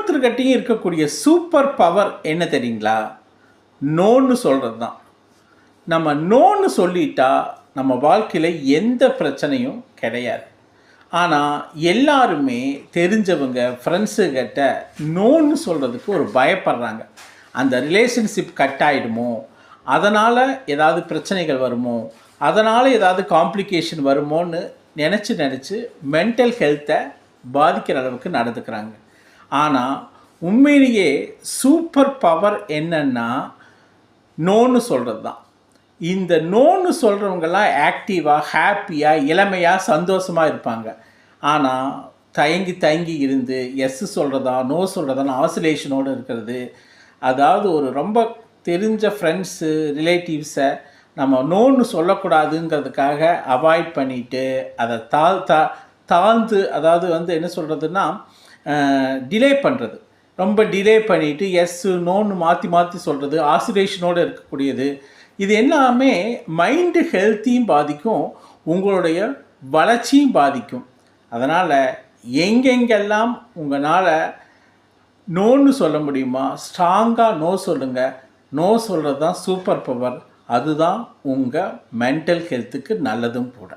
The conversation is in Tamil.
ஒவ்வொருத்தர்கிட்டையும் இருக்கக்கூடிய சூப்பர் பவர் என்ன தெரியுங்களா? நோன்னு சொல்கிறது தான். நம்ம நோன்னு சொல்லிட்டா நம்ம வாழ்க்கையில் எந்த பிரச்சனையும் கிடையாது. ஆனால் எல்லாருமே தெரிஞ்சவங்க ஃப்ரெண்ட்ஸுக்கிட்ட நோன்னு சொல்கிறதுக்கு ஒரு பயப்படுறாங்க. அந்த ரிலேஷன்ஷிப் கட் ஆகிடுமோ, அதனால் ஏதாவது பிரச்சனைகள் வருமோ, அதனால் ஏதாவது காம்ப்ளிகேஷன் வருமோன்னு நினச்சி மென்டல் ஹெல்த்தை பாதிக்கிற அளவுக்கு நடந்துக்கிறாங்க. ஆனால் உண்மையிலேயே சூப்பர் பவர் என்னன்னா நோன்னு சொல்கிறது தான். இந்த நோன்னு சொல்கிறவங்கெல்லாம் ஆக்டிவாக, ஹாப்பியாக, இளமையாக, சந்தோஷமாக இருப்பாங்க. ஆனால் தயங்கி இருந்து எஸ் சொல்கிறதா நோ சொல்கிறதான்னு ஆசிலேஷனோடு இருக்கிறது. அதாவது ஒரு ரொம்ப தெரிஞ்ச ஃப்ரெண்ட்ஸு, ரிலேட்டிவ்ஸை நம்ம நோன்னு சொல்லக்கூடாதுங்கிறதுக்காக அவாய்ட் பண்ணிவிட்டு அதை தாழ்ந்து அதாவது என்ன சொல்கிறதுன்னா டிலே பண்ணுறது. ரொம்ப டிலே பண்ணிவிட்டு எஸ்ஸு நோன்னு மாற்றி சொல்கிறது, ஆசிலேஷனோடு இருக்கக்கூடியது. இது எல்லாமே மைண்டு ஹெல்த்தையும் பாதிக்கும், உங்களுடைய வளர்ச்சியும் பாதிக்கும். அதனால் எங்கெங்கெல்லாம் உங்களால் நோன்னு சொல்ல முடியுமா, ஸ்ட்ராங்காக நோ சொல்லுங்கள். நோ சொல்கிறது தான் சூப்பர் பவர். அதுதான் உங்கள் மென்டல் ஹெல்த்துக்கு நல்லதும் கூட.